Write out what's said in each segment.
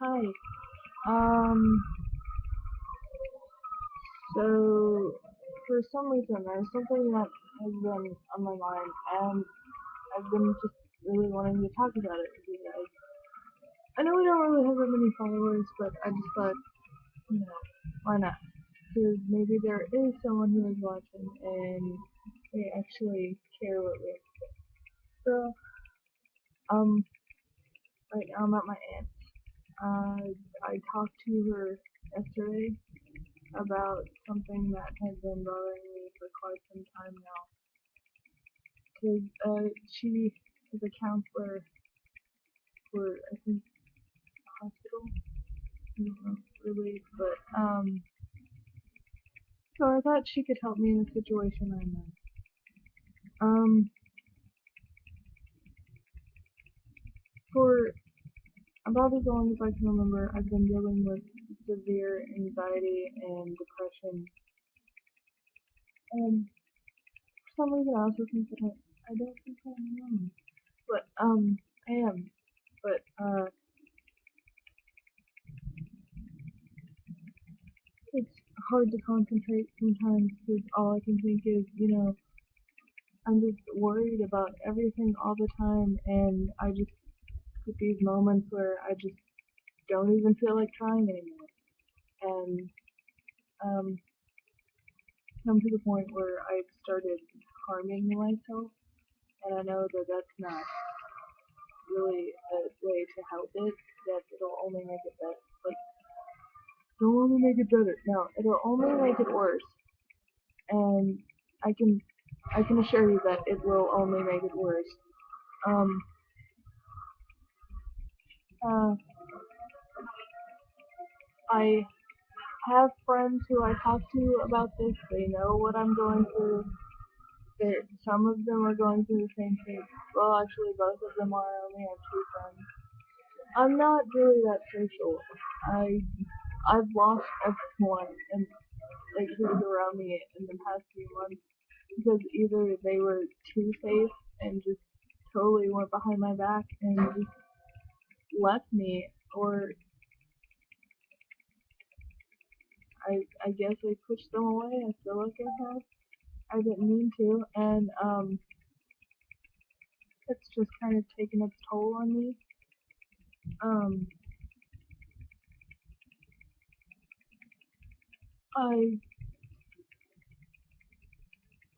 Hi. Um, so for some reason there's something that has been on my mind and I've been just really wanting to talk about it with you guys. I know we don't really have that many followers, but I just thought, why not? Because maybe there is someone who is watching and they actually care what we have. So, um, right now I'm at my aunt's. I talked to her yesterday about something that has been bothering me for quite some time now. Because she is a counselor for, I think, a hospital. I don't know really, but so I thought she could help me in the situation I'm in. Um, for about as long as I can remember, I've been dealing with severe anxiety and depression. And for some reason, I also think that I don't think I'm alone, but I am. But it's hard to concentrate sometimes because all I can think is, I'm just worried about everything all the time, and I just get these moments where I just don't even feel like trying anymore, and um, come to the point where I've started harming myself, and I know that that's not really a way to help it. That it'll only make it better. Like, it'll only make it better. No, it'll only make it worse, and I can I can assure you that it will only make it worse. Um, uh, I have friends who I talk to about this. They know what I'm going through. Some of them are going through the same thing. Well, actually, both of them are. I only have two friends. I'm not really that social. I I've lost everyone and like who's around me in the past few months because either they were too safe and just totally went behind my back and just left me, or I guess I pushed them away. I feel like I have. I didn't mean to, and it's just kind of taken its toll on me. Um, I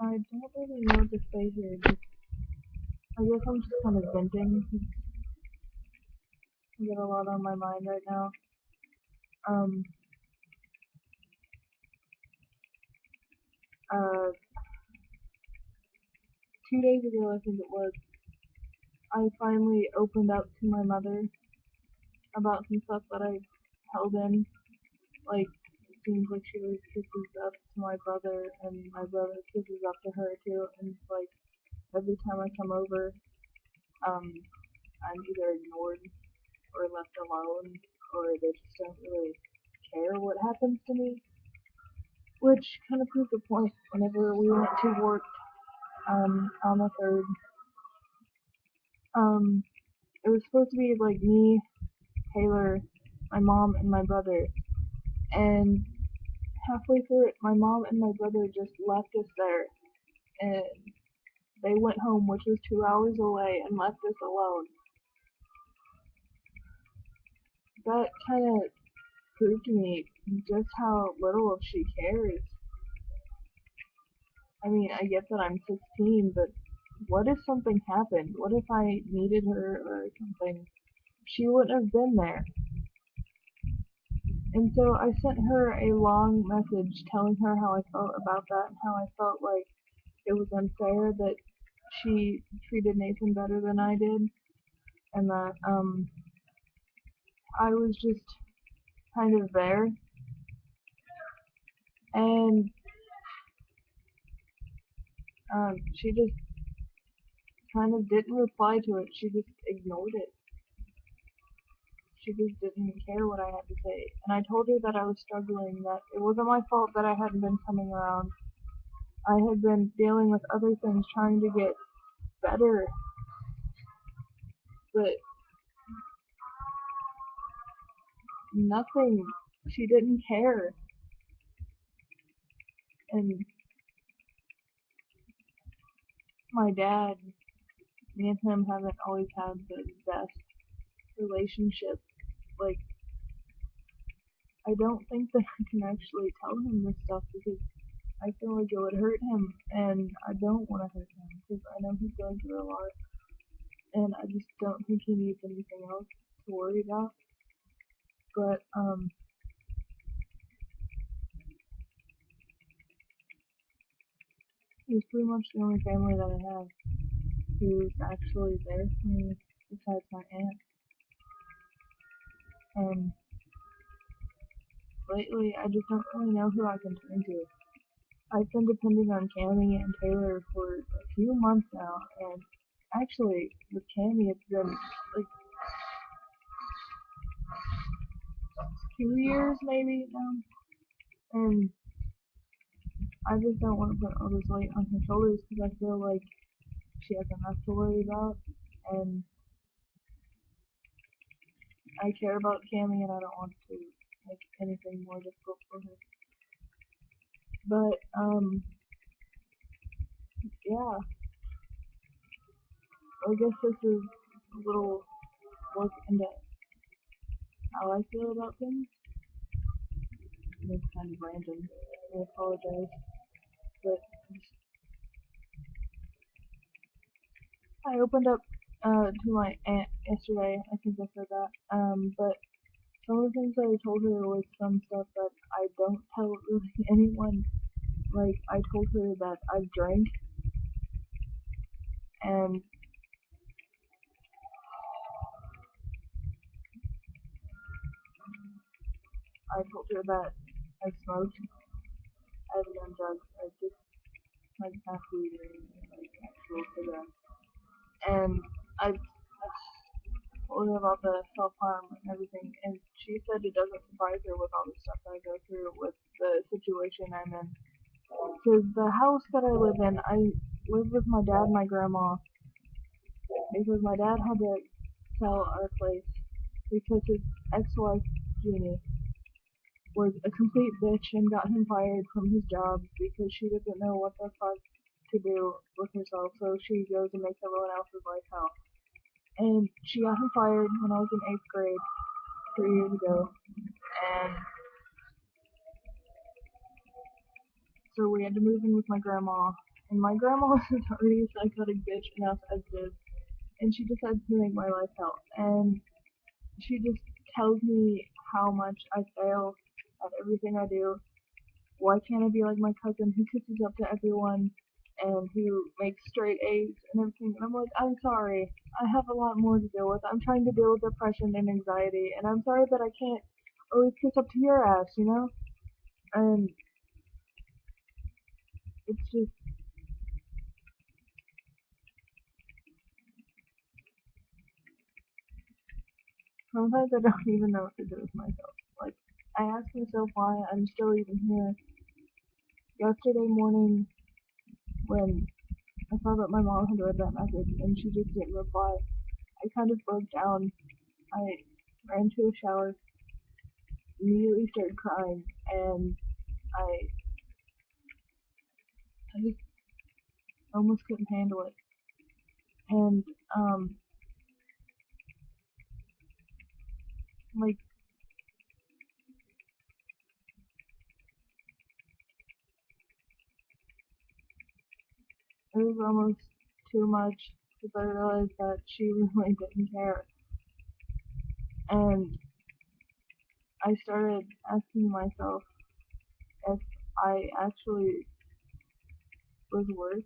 I don't really know what to say here. I guess I'm just kind of venting. I get a lot on my mind right now. Um, 2 days ago, I think it was, I finally opened up to my mother about some stuff that I held in. Like, it seems like she always kisses up to my brother, and my brother kisses up to her too. And it's like every time I come over, I'm either ignored or left alone, or they just don't really care what happens to me. Which kind of proved the point whenever we went to work on the third. Um, it was supposed to be like me, Taylor, my mom, and my brother. And halfway through it, my mom and my brother just left us there. And they went home, which was 2 hours away, and left us alone. That kind of proved to me just how little she cares. I mean, I get that I'm 16, but what if something happened? What if I needed her or something? She wouldn't have been there. And so I sent her a long message telling her how I felt about that and how I felt like it was unfair that she treated Nathan better than I did, and that I was just kind of there. And she just kind of didn't reply to it. She just ignored it. She just didn't care what I had to say. And I told her that I was struggling, that it wasn't my fault that I hadn't been coming around. I had been dealing with other things, trying to get better, but nothing. She didn't care. And my dad, me and him haven't always had the best relationship. Like, I don't think that I can actually tell him this stuff because I feel like it would hurt him, and I don't want to hurt him because I know he's going through a lot, and I just don't think he needs anything else to worry about. But he's pretty much the only family that I have who's actually there for me besides my aunt. And lately, I just don't really know who I can turn to. I've been depending on Cammy and Taylor for a few months now, and actually, with Cammy, it's been like 2 years maybe now, and I just don't want to put all this weight on her shoulders because I feel like she has enough to worry about, and I care about Cammy, and I don't want to make anything more difficult for her. But yeah, I guess this is a little look into how I feel about things. It's kind of random. I apologize, but I opened up to my aunt yesterday. I think I said that. But some of the things that I told her was some stuff that I don't tell really anyone. Like I told her that I've drank, and I told her that I smoked. I haven't done drugs. I just like half weed and like actual cigarettes. And I told her about the self harm and everything, and she said it doesn't surprise her with all the stuff that I go through with the situation I'm in. Because the house that I live in, I live with my dad and my grandma because my dad had to sell our place because his ex-wife Jeannie was a complete bitch and got him fired from his job because she doesn't know what the fuck to do with herself, so she goes and makes everyone else's life hell. And she got him fired when I was in 8th grade 3 years ago, and so we had to move in with my grandma. And my grandma is already a psychotic bitch enough as is, and she decides to make my life hell. And she just tells me how much I fail at everything I do. Why can't I be like my cousin who kisses up to everyone and who makes straight A's and everything? And I'm like, I'm sorry. I have a lot more to deal with. I'm trying to deal with depression and anxiety, and I'm sorry that I can't always kiss up to your ass, you know? And it's just sometimes I don't even know what to do with myself. Like, I ask myself why I'm still even here. Yesterday morning, when I saw that my mom had read that message and she just didn't reply, I kind of broke down. I ran to a shower, immediately started crying, and I just almost couldn't handle it. And, like, it was almost too much because I realized that she really didn't care. And I started asking myself if I actually was worth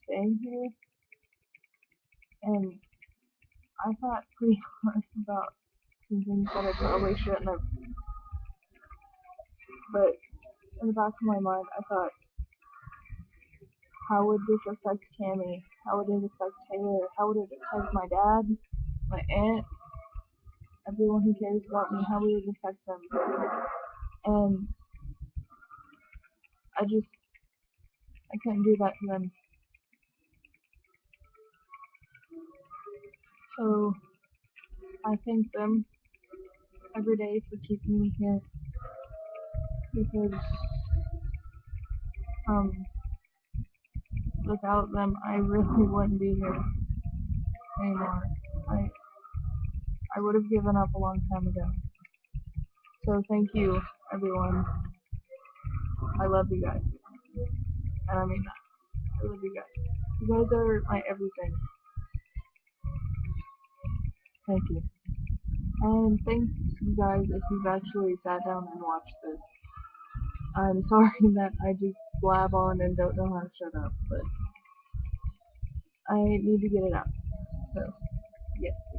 staying here. And I thought pretty hard about some things that I probably shouldn't have. But in the back of my mind, I thought, how would this affect Cammy? How would it affect Taylor? How would it affect my dad, my aunt, everyone who cares about me? How would it affect them? And I couldn't do that to them. So I thank them every day for keeping me here because um without them I really wouldn't be here anymore. I I would have given up a long time ago. So thank you, everyone. I love you guys. And I mean that. I love you guys. You guys are my everything. Thank you. And thanks you guys if you've actually sat down and watched this. I'm sorry that I just blab on and don't know how to shut up, but I need to get it out. So, yeah.